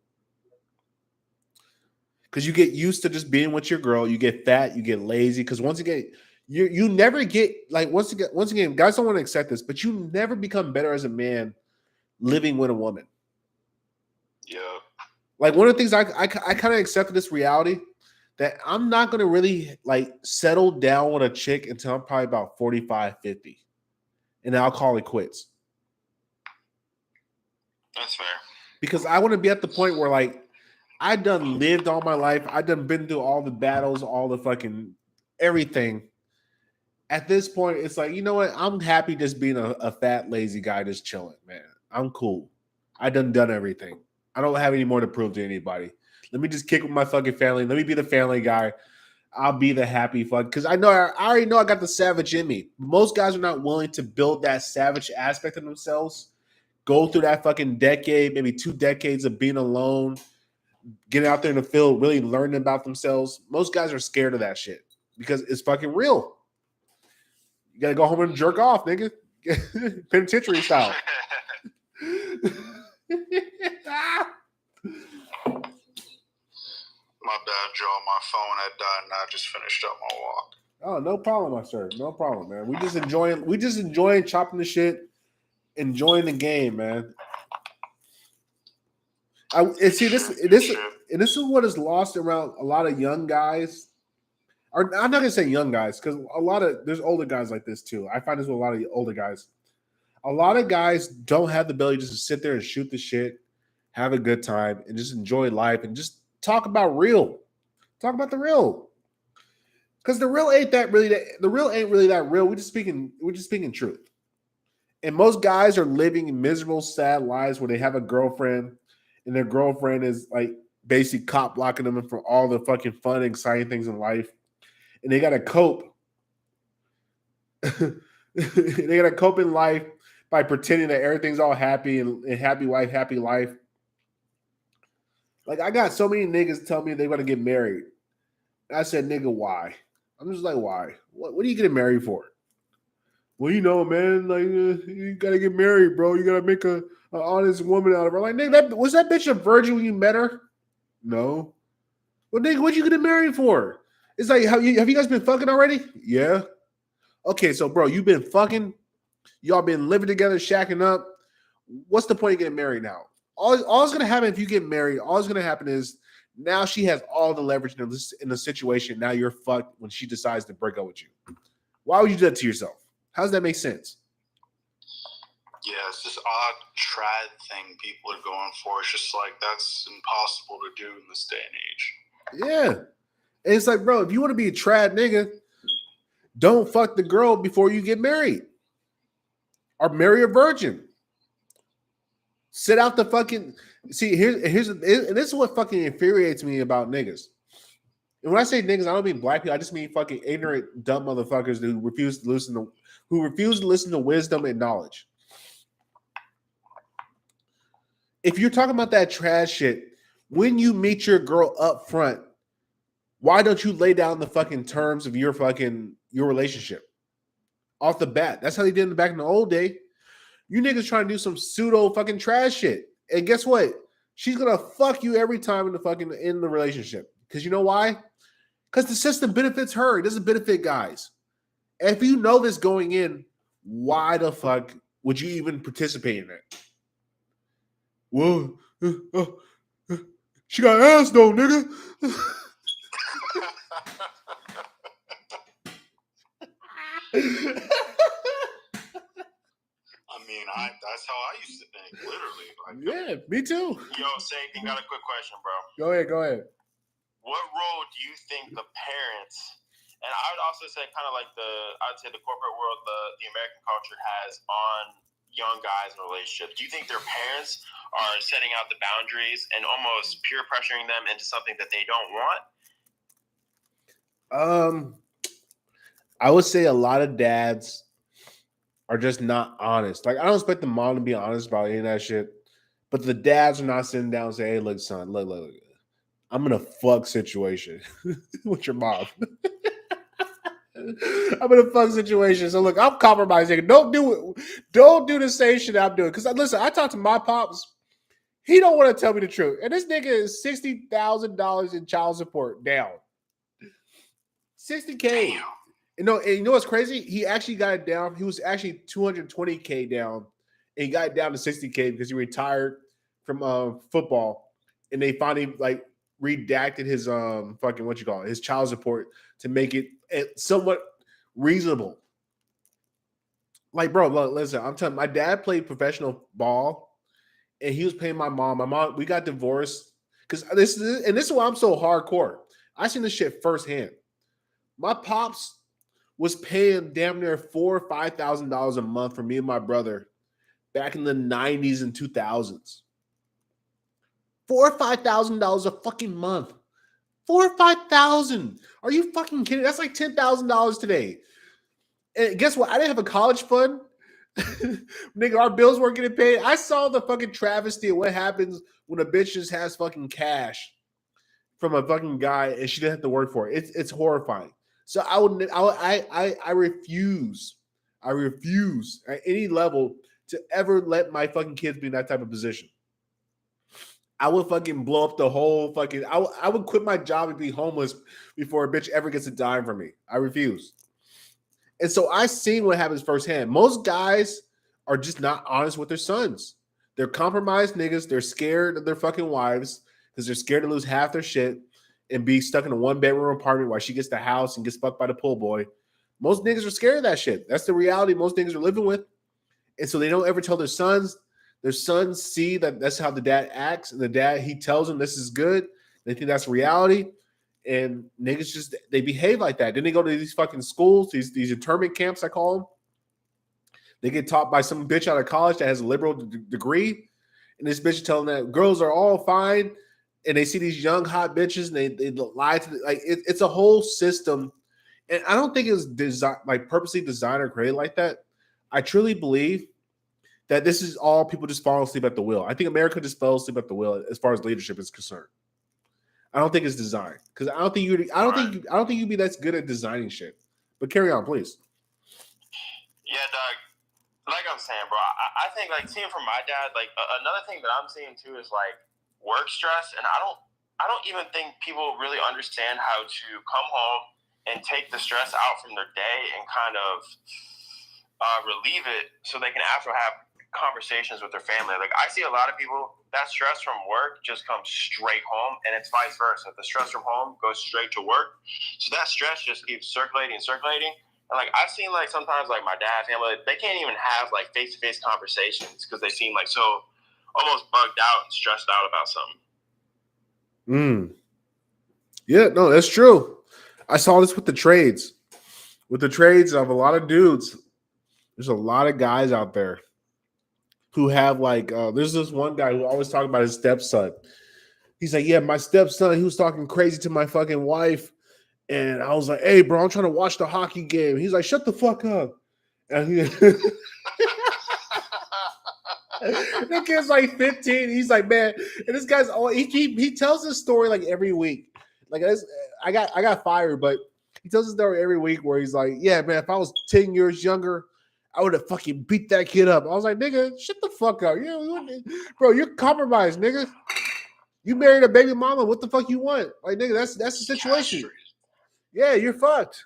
Because you get used to just being with your girl. You get fat, you get lazy. Because once again, you never get like once again, guys don't want to accept this, but you never become better as a man living with a woman. Yeah. Like one of the things I kind of accepted this reality that I'm not going to really like settle down with a chick until I'm probably about 45, 50. And I'll call it quits. That's fair. Because I want to be at the point where like I done lived all my life. I done been through all the battles, all the fucking everything. At this point, it's like, you know what? I'm happy just being a fat, lazy guy just chilling, man. I'm cool. I done everything. I don't have any more to prove to anybody. Let me just kick with my fucking family. Let me be the family guy. I'll be the happy fuck. Because I already know I got the savage in me. Most guys are not willing to build that savage aspect of themselves. Go through that fucking decade, maybe 2 decades of being alone, getting out there in the field, really learning about themselves. Most guys are scared of that shit because it's fucking real. You gotta go home and jerk off, nigga. Penitentiary style. My bad, Joe. My phone had died, and I just finished up my walk. Oh, no problem, my sir. No problem, man. We just enjoying chopping the shit, enjoying the game, man. This is what is lost around a lot of young guys. Or I'm not gonna say young guys because there's older guys like this too. I find this with a lot of older guys. A lot of guys don't have the ability just to sit there and shoot the shit, have a good time, and just enjoy life and just talk about real. Talk about the real. Because the real ain't really that real. We're just speaking truth. And most guys are living miserable, sad lives where they have a girlfriend and their girlfriend is like basically cop blocking them for all the fucking fun, exciting things in life. And they gotta cope. They gotta cope in life by pretending that everything's all happy and happy wife, happy life. Like I got so many niggas tell me they want to get married. And I said, nigga, why? I'm just like, why? What are you getting married for? Well, you know, man, like you gotta get married, bro. You gotta make an honest woman out of her. Like, nigga, was that bitch a virgin when you met her? No. Well, nigga, what you getting married for? It's like, have you guys been fucking already? Yeah. Okay, so bro, you've been fucking. Y'all been living together, shacking up. What's the point of getting married now? All is going to happen if you get married, all is going to happen is now she has all the leverage in the situation. Now you're fucked when she decides to break up with you. Why would you do that to yourself? How does that make sense? Yeah, it's this odd trad thing people are going for. It's just like that's impossible to do in this day and age. Yeah. And it's like, bro, if you want to be a trad nigga, don't fuck the girl before you get married. Or marry a virgin. Sit out the fucking. See, here's and this is what fucking infuriates me about niggas. And when I say niggas, I don't mean black people. I just mean fucking ignorant, dumb motherfuckers who refuse to listen to wisdom and knowledge. If you're talking about that trash shit, when you meet your girl up front, why don't you lay down the fucking terms of your relationship off the bat? That's how they did it back in the old day. You niggas trying to do some pseudo fucking trash shit, and guess what? She's gonna fuck you every time in the relationship. Because you know why? Because the system benefits her. It doesn't benefit guys. And if you know this going in, why the fuck would you even participate in it? Well, she got ass though, nigga. I mean, that's how I used to think, literally. Like, Yeah, me too. Yo, Safe, got a quick question, bro. Go ahead. What role do you think the parents, and I would also say kind of like I'd say the corporate world, the American culture has on young guys in relationships? Do you think their parents are setting out the boundaries and almost peer pressuring them into something that they don't want? I would say a lot of dads are just not honest. Like, I don't expect the mom to be honest about any of that shit, but the dads are not sitting down and saying, "Hey, look, son, look. I'm in a fuck situation with your mom. I'm in a fuck situation. So look, I'm compromising. Don't do it. Don't do the same shit I'm doing. Because listen, I talked to my pops. He don't want to tell me the truth. And this nigga is $60,000 in child support down. $60K. damn. And you know what's crazy? He actually got it down. He was actually $220K down. And he got it down to $60K because he retired from football. And they finally redacted his his child support to make it somewhat reasonable. Like, bro, look, listen, I'm telling you, my dad played professional ball and he was paying my mom. My mom, we got divorced because this is why I'm so hardcore. I seen this shit firsthand. My pops was paying damn near $4,000 or $5,000 a month for me and my brother back in the 90s and 2000s. $4,000 or $5,000 a fucking month. $4,000 or $5,000. Are you fucking kidding? That's like $10,000 today. And guess what? I didn't have a college fund. Nigga, our bills weren't getting paid. I saw the fucking travesty of what happens when a bitch just has fucking cash from a fucking guy and she didn't have to work for it. It's horrifying. So I refuse at any level to ever let my fucking kids be in that type of position. I would fucking blow up the whole fucking. I would quit my job and be homeless before a bitch ever gets a dime from me. I refuse. And so I seen what happens firsthand. Most guys are just not honest with their sons. They're compromised niggas. They're scared of their fucking wives because they're scared to lose half their shit and be stuck in a 1-bedroom apartment while she gets the house and gets fucked by the pool boy. Most niggas are scared of that shit. That's the reality most niggas are living with. And so they don't ever tell their sons. Their sons see that that's how the dad acts, and the dad, he tells them this is good. They think that's reality, and niggas just, they behave like that. Then they go to these fucking schools, these internment camps, I call them. They get taught by some bitch out of college that has a liberal degree, and this bitch telling that girls are all fine, and they see these young hot bitches, and they lie to it's a whole system, and I don't think it was purposely designed or created like that. I truly believe that this is all people just falling asleep at the wheel. I think America just fell asleep at the wheel as far as leadership is concerned. I don't think it's designed because I don't think you'd be that good at designing shit. But carry on, please. Yeah, Doug. Like I'm saying, bro, I think seeing from my dad, another thing that I'm seeing too is work stress, and I don't even think people really understand how to come home and take the stress out from their day and kind of relieve it so they can actually have conversations with their family. I see a lot of people, that stress from work just comes straight home, and it's vice versa. The stress from home goes straight to work. So that stress just keeps circulating. And I've seen sometimes my dad's family, they can't even have face-to-face conversations because they seem so almost bugged out and stressed out about something. Yeah, no, that's true. I saw this with the trades. With the trades of a lot of dudes, there's a lot of guys out there who have like there's this one guy who always talk about his stepson. He's like, yeah, my stepson, he was talking crazy to my fucking wife. And I was like, hey, bro, I'm trying to watch the hockey game. He's like, shut the fuck up. And he, the kid's like 15. He's like, man, and this guy's all he tells this story like every week. Like I got fired, but he tells this story every week where he's like, yeah, man, if I was 10 years younger, I would have fucking beat that kid up. I was like, nigga, shut the fuck up. Bro, you're compromised, nigga. You married a baby mama. What the fuck you want? Like, nigga, that's the situation. Yeah, you're fucked.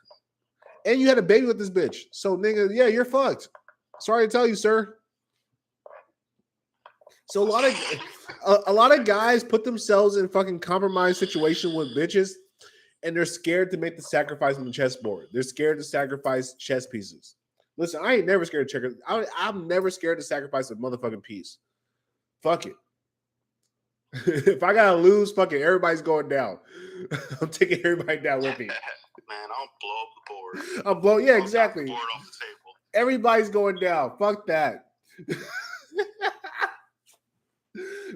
And you had a baby with this bitch. So, nigga, yeah, you're fucked. Sorry to tell you, sir. So a lot of guys put themselves in fucking compromised situation with bitches, and they're scared to make the sacrifice on the chessboard. They're scared to sacrifice chess pieces. Listen, I ain't never scared of checkers. I'm never scared to sacrifice a motherfucking piece. Fuck it. If I gotta lose, fucking everybody's going down. I'm taking everybody down with me. Man, I'll blow up the board. I'll blow, yeah, exactly. Board off the table. Everybody's going down. Fuck that.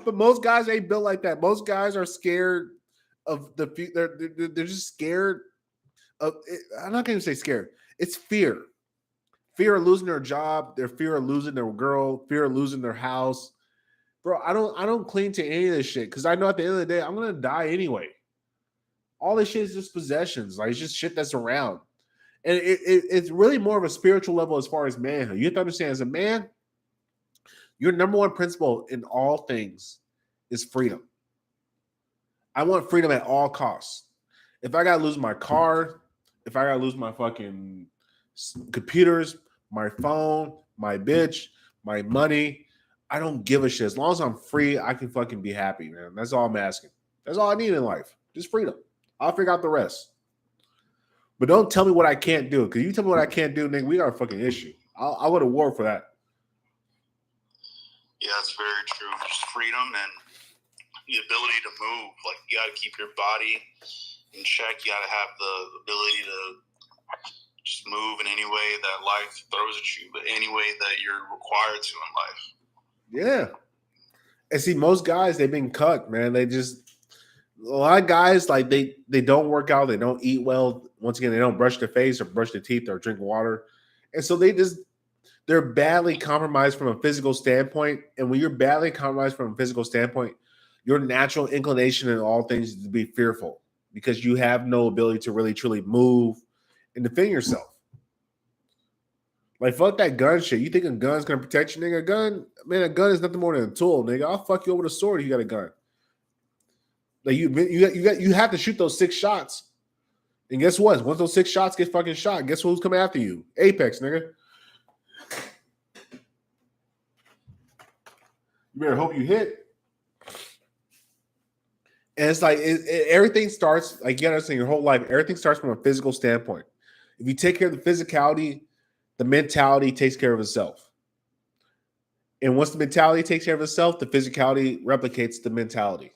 But most guys ain't built like that. Most guys are scared of the future. They're just scared of it. I'm not going to say scared. It's fear. Fear of losing their job. Their fear of losing their girl. Fear of losing their house. Bro, I don't cling to any of this shit because I know at the end of the day I'm gonna die anyway. All this shit is just possessions. Like it's just shit that's around, and it's really more of a spiritual level as far as manhood. You have to understand, as a man, your number one principle in all things is freedom. I want freedom at all costs. If I gotta lose my car, if I gotta lose my fucking computers, my phone, my bitch, my money, I don't give a shit. As long as I'm free, I can fucking be happy, man. That's all I'm asking. That's all I need in life. Just freedom. I'll figure out the rest. But don't tell me what I can't do. Because you tell me what I can't do, nigga, we got a fucking issue. I'll go to war for that. Yeah, that's very true. Just freedom and the ability to move. Like, you got to keep your body in check. You got to have the ability to just move in any way that life throws at you, but any way that you're required to in life. Yeah. And see, most guys, they've been cut, man. They just, a lot of guys, like, they don't work out. They don't eat well. Once again, they don't brush their face or brush their teeth or drink water. And so they're badly compromised from a physical standpoint. And when you're badly compromised from a physical standpoint, your natural inclination in all things is to be fearful because you have no ability to really, truly move and defend yourself. Like, fuck that gun shit. You think a gun's gonna protect you, nigga? A gun is nothing more than a tool, nigga. I'll fuck you over with a sword if you got a gun. Like, you have to shoot those 6 shots. And guess what? Once those 6 shots get fucking shot, guess who's coming after you? Apex, nigga. You better hope you hit. And it's like everything starts, like, you gotta understand your whole life, everything starts from a physical standpoint. If you take care of the physicality, the mentality takes care of itself. And once the mentality takes care of itself, the physicality replicates the mentality.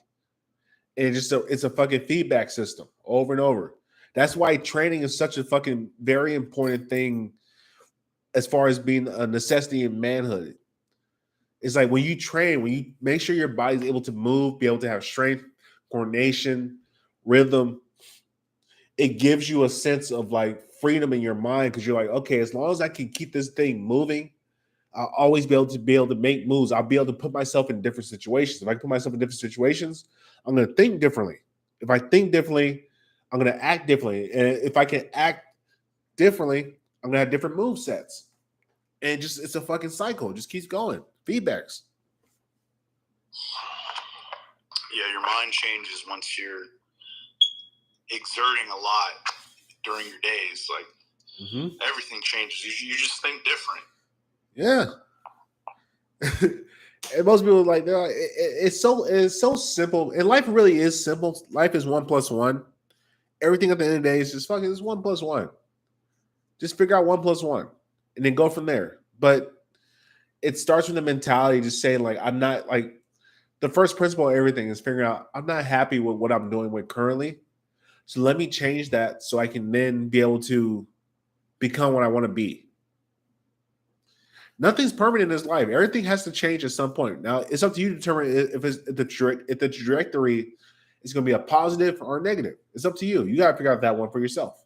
And it's a fucking feedback system over and over. That's why training is such a fucking very important thing as far as being a necessity in manhood. It's like when you train, when you make sure your body's able to move, be able to have strength, coordination, rhythm, it gives you a sense of like freedom in your mind because you're like, okay, as long as I can keep this thing moving, I'll always be able to make moves. I'll be able to put myself in different situations. If I put myself in different situations, I'm going to think differently. If I think differently, I'm going to act differently. And if I can act differently, I'm going to have different move sets. And it's a fucking cycle. It just keeps going. Feedbacks. Yeah, your mind changes once you're exerting a lot during your days. Like, everything changes. You just think different. Yeah. And most people like it's so simple. And life really is simple. Life is 1 + 1. Everything at the end of the day is just fucking it's 1 + 1. Just figure out 1 + 1 and then go from there. But it starts with the mentality just saying, like, I'm not like the first principle of everything is figuring out I'm not happy with what I'm doing with currently. So let me change that so I can then be able to become what I want to be. Nothing's permanent in this life. Everything has to change at some point. Now it's up to you to determine if the trajectory is going to be a positive or a negative. It's up to you. You got to figure out that one for yourself.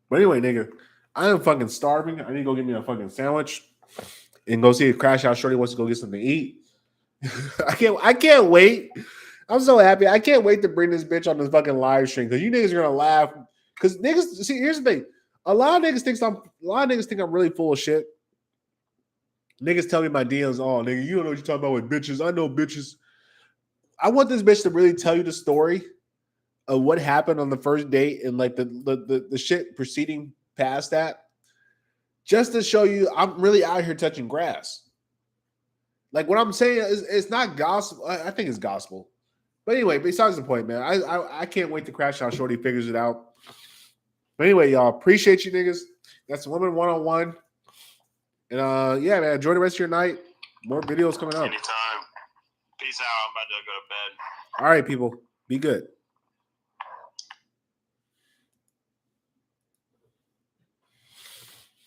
But anyway, nigga, I am fucking starving. I need to go get me a fucking sandwich and go see if Crash Out Shorty wants to go get something to eat. I can't wait. I'm so happy. I can't wait to bring this bitch on this fucking live stream because you niggas are gonna laugh. Because niggas, see, here's the thing. A lot of niggas think I'm really full of shit. Niggas tell me my DMs, oh nigga, you don't know what you're talking about with bitches. I know bitches. I want this bitch to really tell you the story of what happened on the first date and like the shit proceeding past that, just to show you I'm really out here touching grass. Like what I'm saying is it's not gospel. I think it's gospel. But anyway, besides the point, man, I can't wait to Crash Out Shorty figures it out. But anyway, y'all, appreciate you niggas. That's Woman 101. And yeah, man, enjoy the rest of your night. More videos coming up. Anytime. Peace out. I'm about to go to bed. All right, people. Be good.